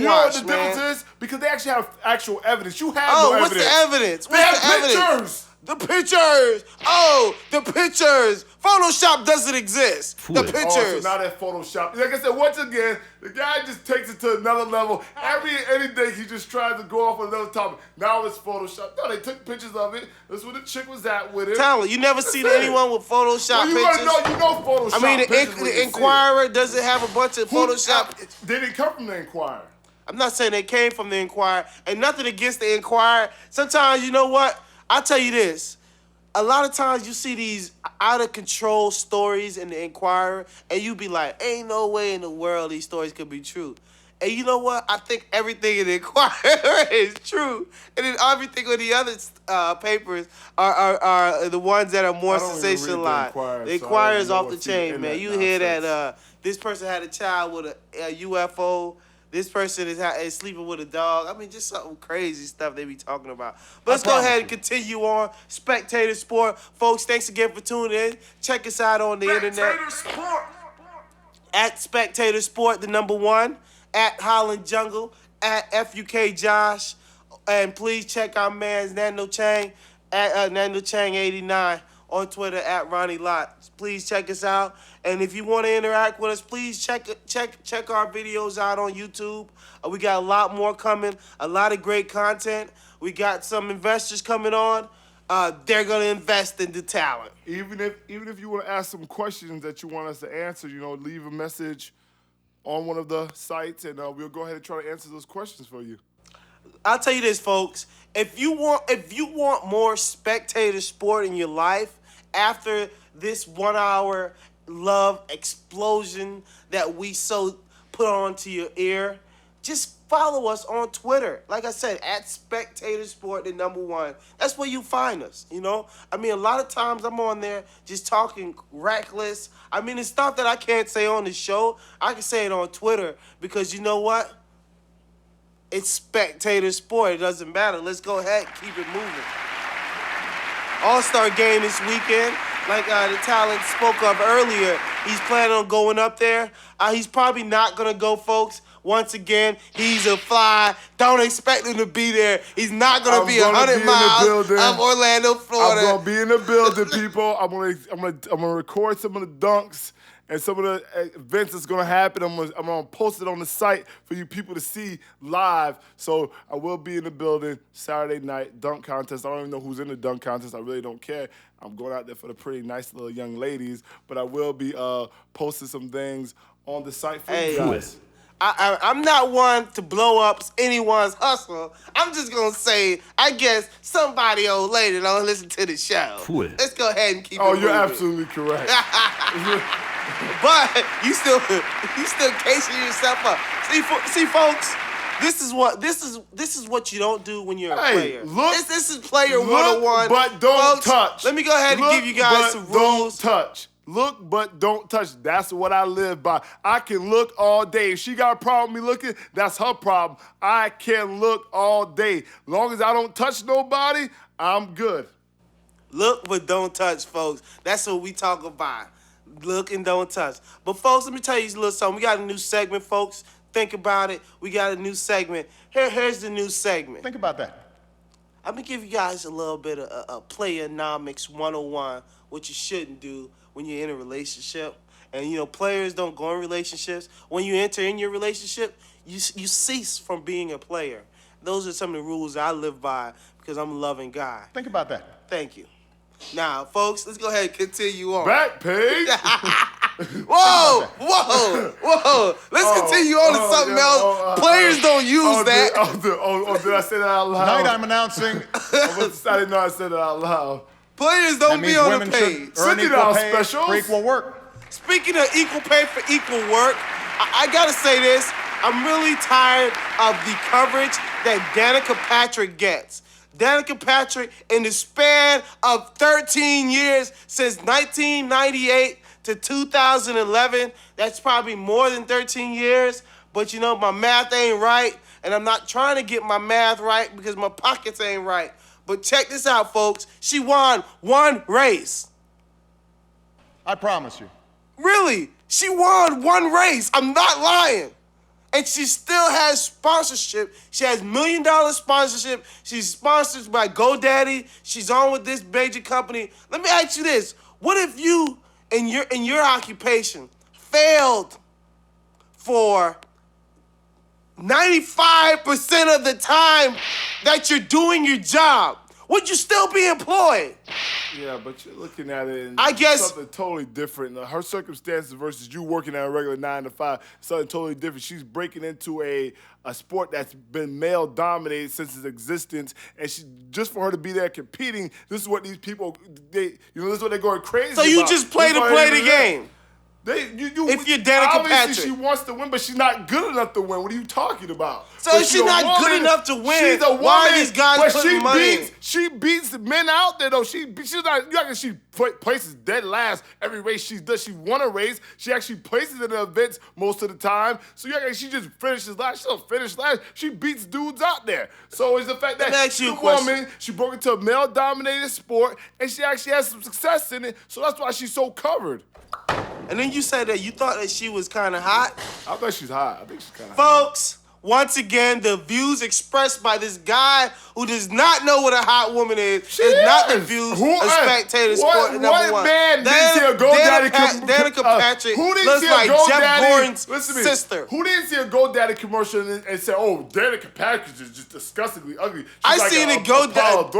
You know what the difference is? Because they actually have actual evidence. You have no evidence. What's the evidence? They have pictures. The pictures. Oh, the pictures. Photoshop doesn't exist. The pictures. Oh, so now that's Photoshop. Like I said, once again, the guy just takes it to another level. Any day he just tries to go off on another topic. Now it's Photoshop. No, they took pictures of it. That's where the chick was at with it. Tyler, you never seen anyone with Photoshop pictures? You know Photoshop. I mean, the Inquirer doesn't have a bunch of Photoshop. They didn't come from the Inquirer. I'm not saying they came from the Inquirer. And nothing against the Inquirer. Sometimes, you know what? I'll tell you this. A lot of times you see these out-of-control stories in the Inquirer, and you be like, ain't no way in the world these stories could be true. And you know what? I think everything in the Inquirer is true. And then everything in the other papers are the ones that are more sensationalized. The Inquirer is off the chain, man. You hear that this person had a child with a UFO. This person is sleeping with a dog. I mean, just something crazy stuff they be talking about. But let's go ahead and continue on. Spectator Sport. Folks, thanks again for tuning in. Check us out on the internet. Spectator Sport. At Spectator Sport, the #1. At Holland Jungle. At FUK Josh. And please check our man's Nando Chang. At Nando Chang 89 on Twitter. At Ronnie Lott. Please check us out. And if you want to interact with us, please check our videos out on YouTube. We got a lot more coming, a lot of great content. We got some investors coming on. They're gonna invest in the talent. Even if you want to ask some questions that you want us to answer, leave a message on one of the sites, and we'll go ahead and try to answer those questions for you. I'll tell you this, folks. If you want more Spectator Sport in your life after this 1 hour love explosion that we so put onto your ear, just follow us on Twitter. Like I said, at Spectator Sport, the #1. That's where you find us, I mean, a lot of times I'm on there just talking reckless. I mean, it's stuff that I can't say on the show. I can say it on Twitter because you know what? It's Spectator Sport. It doesn't matter. Let's go ahead and keep it moving. All-Star game this weekend. Like the talent spoke of earlier, he's planning on going up there. He's probably not going to go, folks. Once again, he's a fly. Don't expect him to be there. He's not going to be 100 miles of Orlando, Florida. I'm going to be in the building, people. I'm gonna record some of the dunks and some of the events that's going to happen. I'm going to post it on the site for you people to see live. So I will be in the building Saturday night, dunk contest. I don't even know who's in the dunk contest. I really don't care. I'm going out there for the pretty nice little young ladies. But I will be posting some things on the site for you guys. I'm not one to blow up anyone's hustle. I'm just going to say, I guess somebody old lady don't listen to the show. Let's go ahead and keep it moving. Oh, you're absolutely correct. But you still casing yourself up. See, folks, this is what you don't do when you're a player. This is player 101. But don't folks, touch. Let me go ahead and give you guys some rules. Don't touch. Look, but don't touch. That's what I live by. I can look all day. If she got a problem with me looking, that's her problem. I can look all day. Long as I don't touch nobody, I'm good. Look, but don't touch, folks. That's what we talk about. Look and don't touch. But, folks, let me tell you a little something. We got a new segment, folks. Think about it. We got a new segment. Here's the new segment. Think about that. I'm going to give you guys a little bit of Playonomics 101, what you shouldn't do when you're in a relationship. And, players don't go in relationships. When you enter in your relationship, you cease from being a player. Those are some of the rules I live by because I'm a loving guy. Think about that. Thank you. Now, folks, let's go ahead and continue on. Back page. Whoa. Let's continue on to something else. Players don't use that. Did I say that out loud? Tonight I'm announcing. I didn't know I said it out loud. Players don't be on the page. Send it out specials. For equal work. Speaking of equal pay for equal work, I got to say this. I'm really tired of the coverage that Danica Patrick gets. Danica Patrick, in the span of 13 years, since 1998 to 2011, that's probably more than 13 years, but my math ain't right, and I'm not trying to get my math right because my pockets ain't right. But check this out, folks. She won one race. I promise you. Really? She won one race. I'm not lying. and she still has sponsorship. She has $1 million sponsorship. She's sponsored by GoDaddy. She's on with this major company. Let me ask you this. What if you, in your occupation, failed for 95% of the time that you're doing your job? Would you still be employed? Yeah, but you're looking at it and I guess something totally different. Her circumstances versus you working at a regular 9 to 5, something totally different. She's breaking into a sport that's been male dominated since its existence, and she just for her to be there competing, this is what these people this is what they're going crazy. so. You about. just play the game. If you're Danica obviously Patrick. she wants to win, but she's not good enough to win. What are you talking about? So But if she's not good enough to win, she's a woman, why are these guys but putting money in? She beats men out there though. She's not. You reckon she places dead last every race she does. She won a race. She actually places in the events most of the time. So you reckon she just finishes last? She don't finish last. She beats dudes out there. So it's the fact that Let me ask she's you a a question. woman. She broke into a male-dominated sport, and she actually has some success in it. So that's why she's so covered. And then you said that you thought that she was kind of hot. I think she's hot. I think she's kind of hot. Folks, once again, the views expressed by this guy who does not know what a hot woman is not the views of Spectator Sport number one. What man didn't see a GoDaddy Danica Patrick who didn't looks see a like Jeff GoDaddy? Gordon's Listen to me. sister. Who didn't see a GoDaddy commercial and say, "Oh, Danica Patrick is just disgustingly ugly"? I seen a GoDaddy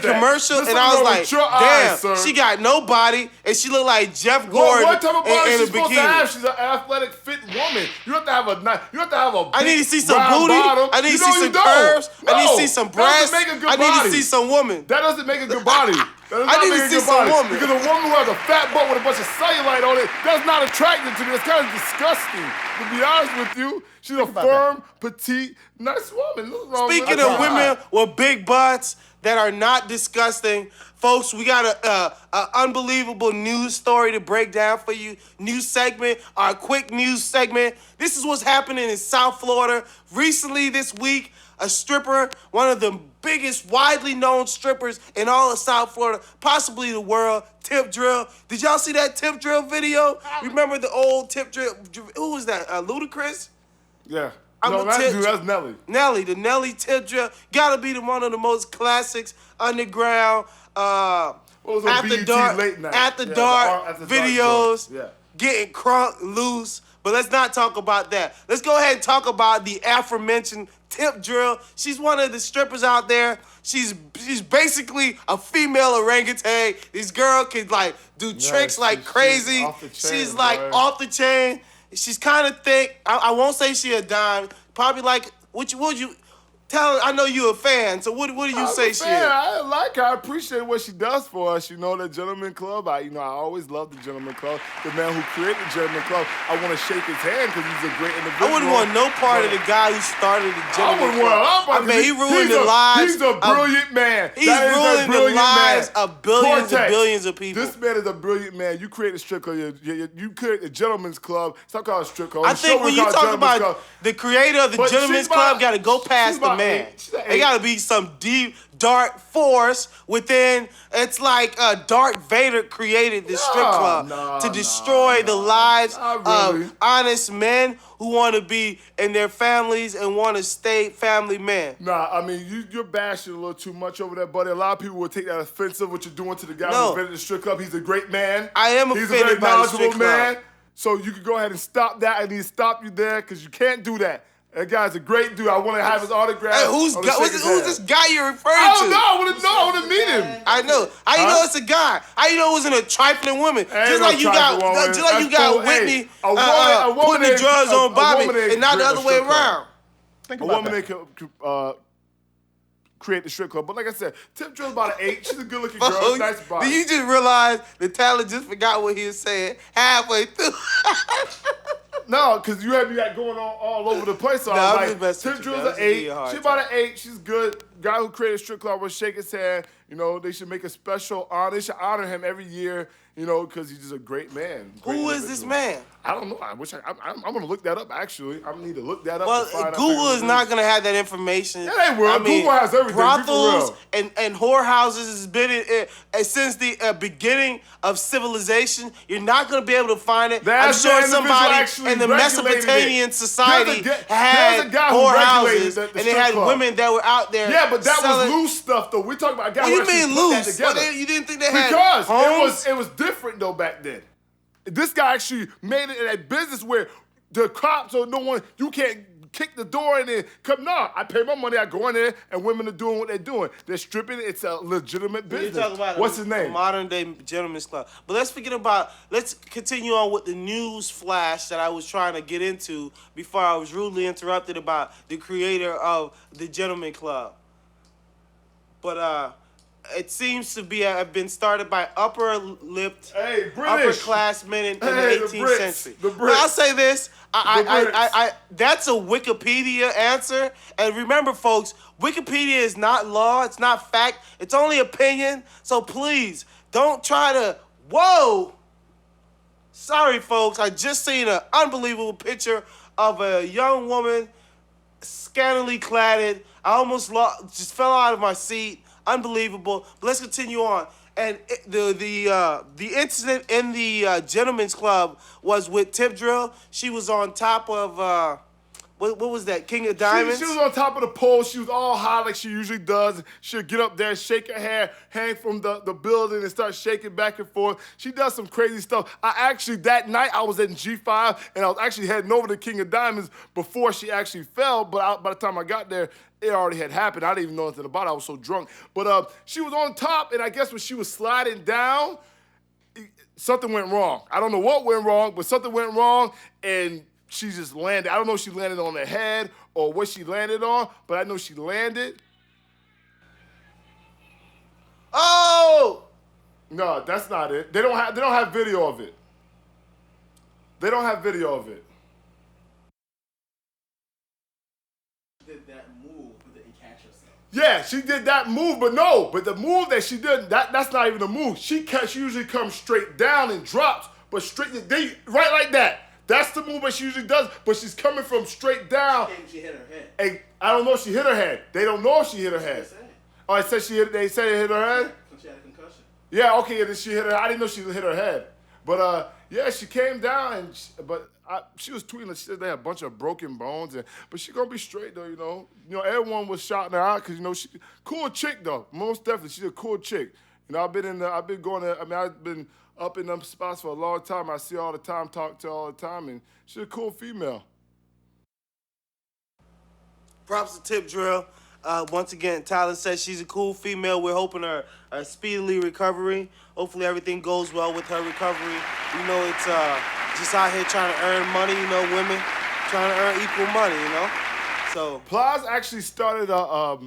commercial and I was like, damn, she got no body and she looked like Jeff Gordon what type of body in a she's supposed to bikini. have? She's an athletic, fit woman. You have to have a. I need to see some round booty. bottom. I need to You see know some you don't. curves. I need to No, see some that breasts. doesn't make a good I need body. to see some woman. That doesn't make a good body. That does I not need make to a see good some body. woman. Because a woman who has a fat butt with a bunch of cellulite on it, that's not attractive to me. That's kind of disgusting. To be honest with you, she's a firm, petite, nice woman. Nothing wrong with Speaking her. of women with big butts that are not disgusting, folks, we got a unbelievable news story to break down for you. News segment, our quick news segment. This is what's happening in South Florida. Recently this week, a stripper, one of the biggest, widely known strippers in all of South Florida, possibly the world, Tip Drill. Did y'all see that Tip Drill video? Remember the old Tip Drill? Who was that? Ludacris? Yeah. I'm No, a not Tip- you. That's Nelly. Nelly, the Nelly Tip Drill. Gotta be one of the most classics, underground, What was on at the BET dark, late night? at the Yeah, dark at the dark videos, joint. Yeah. getting crunk loose. But let's not talk about that. Let's go ahead and talk about the aforementioned Tip Drill. She's one of the strippers out there. She's basically a female orangutan. This girl can like do tricks like crazy. off the chain, She's like boy. off the chain. She's kind of thick. I won't say she a dime. Probably like what would you tell? I know you a fan. So what do you say she is? I like her. I appreciate what she does for us. You know, the Gentleman Club. I always love the Gentleman Club. The man who created the Gentleman Club. I want to shake his hand because he's a great individual. I wouldn't want no part of the guy who started the I Gentleman wouldn't want Club. I mean, he ruined the lives. He's a brilliant man. He's That is a ruining the brilliant lives man. of billions and Cortex, billions of people. This man is a brilliant man. You create a strip club. You create the Gentleman's Club. Stop calling it strip club. I The think show when we you call it talk Gentleman's about Club. the creator of the But Gentleman's she's Club, about- got to go past she's the about man. she's an There eight. got to be some deep, dark force within. It's like Darth Vader created this strip club to destroy the lives Not really. of honest men who want to be in their families and want to stay family men. Nah, I mean, you're bashing a little too much over there, buddy. A lot of people will take that offensive, what you're doing to the guy No. who invented the strip club. He's a great man. I am He's offended a very by the knowledgeable strip club. man. So you can go ahead and stop that. I need to stop you there because you can't do that. That guy's a great dude. I want to have his autograph. Hey, I who's wanna shake his who's hand. this guy you're referring I to? don't know. I want to meet him. I know. How you know it's a guy? How you know it wasn't a trifling woman? Ain't Just no like you got, trifling woman. just like you That's got cool. Hey, Whitney a woman putting the ain't- drugs on a Bobby, woman ain't and not the create other a way strip club. around. Think A about woman that. that could create the strip club. But like I said, Tip Drill's about an 8. She's a good-looking girl. Folks, Nice body. do you just realize the talent just forgot what he was saying halfway through? No, because you have me like going on all over the place. So Nah, I I'm was just like, messing Tip with you, Drill's man. an This is 8. a hard She's about an 8. She's good. Guy who created strip club will shake his hand. You know, they should make a special honor. They should honor him every year. You know, because he's just a great man. Who is this man? I don't know. I wish I'm gonna look that up. Actually, I need to look that up. Well, to find out Google who is it not gonna have that information. Yeah, they will. Google has everything. Be for Brothels real. and whorehouses has been since the beginning of civilization. You're not gonna be able to find it. I'm That's sure the individual somebody actually in and the regulated Mesopotamian it. society There's had a guy who regulated whorehouses, the and they strip had club. women that were out there. Yeah, but that selling. was loose stuff, though. We're talking about a guy What who you actually mean put that loose? together. You didn't think they had Because homes? it was different though back then. This guy actually made it in a business where the cops or no one, you can't kick the door in and come. No, I pay my money. I go in there and women are doing what they're doing. They're stripping. It's a legitimate business. You're talking about What's his a name? modern day gentleman's club. But let's continue on with the news flash that I was trying to get into before I was rudely interrupted about the creator of the gentleman club. But it seems to have been started by upper-lipped, Hey, British. upperclassmen in Hey, the the 18th Brits. century. The But I'll Brits. say this: The Brits. that's a Wikipedia answer. And remember, folks, Wikipedia is not law. It's not fact. It's only opinion. So please don't try to. Whoa. Sorry, folks. I just seen an unbelievable picture of a young woman, scantily cladded. I almost just fell out of my seat. Unbelievable. But let's continue on. And the incident in the gentleman's club was with Tip Drill. She was on top of what was that? King of Diamonds. She was on top of the pole. She was all high like she usually does. She'll get up there, shake her hair, hang from the building and start shaking back and forth. She does some crazy stuff. That night, I was in G5, and I was actually heading over to King of Diamonds before she actually fell. But by the time I got there, it already had happened. I didn't even know anything about it. I was so drunk. But she was on top, and I guess when she was sliding down, something went wrong. I don't know what went wrong, but something went wrong, and she just landed. I don't know if she landed on her head or what she landed on, but I know she landed. Oh! No, that's not it. They don't have video of it. They don't have video of it. Did that move, but didn't catch herself. Yeah, she did that move, but the move that she did, that's not even a move. She usually comes straight down and drops, but right like that. That's the move that she usually does, but she's coming from straight down. She hit her head. And I don't know if she hit her head. They don't know if she hit her head. Oh, they said it hit her head? She had a concussion. Yeah, okay, and then she hit her. I didn't know she hit her head. But yeah, she came down, and she was tweeting. She said they had a bunch of broken bones, but she gonna be straight though. You know, everyone was shouting her out because she cool chick though. Most definitely, she's a cool chick. I've been up in them spots for a long time. I see her all the time, talk to her all the time, and she's a cool female. Props to Tip Drill. Once again, Tyler says she's a cool female. We're hoping her speedily recovery. Hopefully everything goes well with her recovery. It's just out here trying to earn money. Women trying to earn equal money. So Plies actually started a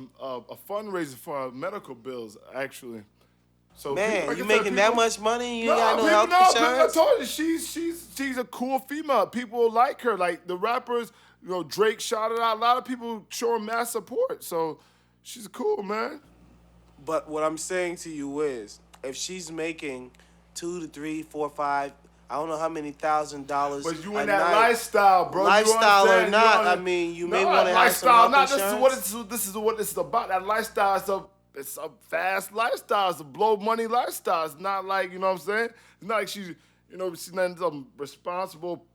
fundraiser for medical bills. Actually, so man, like you I said, making that much money? You ain't got no health insurance? I told you she's a cool female. People like her. Like the rappers. Drake shouted out. A lot of people showing mass support. So she's cool, man. But what I'm saying to you is, if she's making $2 to $3, $4, $5, I don't know how many $1,000. But you in a that night, lifestyle, bro. Lifestyle you or not, you may want to have some health insurance. This is what it's about. That lifestyle it's a fast lifestyle. It's a blow money lifestyle. It's not like, you know what I'm saying? It's not like she's not some responsible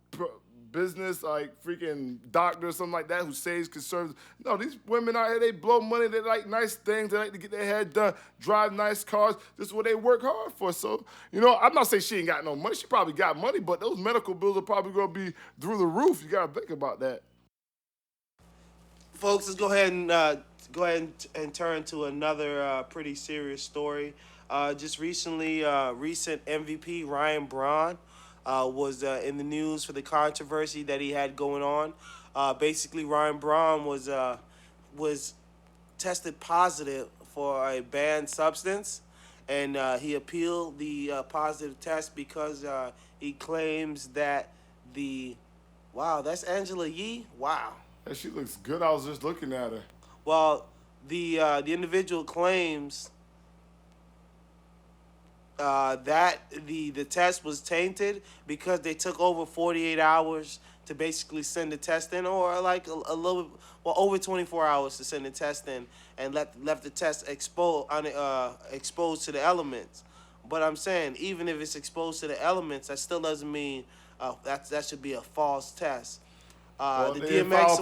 business, like freaking doctor or something like that who saves conserves. No, these women out here, they blow money. They like nice things. They like to get their hair done, drive nice cars. This is what they work hard for. So, I'm not saying she ain't got no money. She probably got money, but those medical bills are probably going to be through the roof. You got to think about that. Folks, let's go ahead and turn to another pretty serious story. Just recently, recent MVP Ryan Braun was in the news for the controversy that he had going on. Basically, Ryan Braun was tested positive for a banned substance, and he appealed the positive test because he claims that wow, that's Angela Yee? Wow. Yeah, she looks good. I was just looking at her. Well, the individual claims that the test was tainted because they took over 48 hours to basically send the test in, or like a little bit, over 24 hours to send the test in, and left the test exposed to the elements. But I'm saying, even if it's exposed to the elements, that still doesn't mean That should be a false test. Well, The they DMX. filed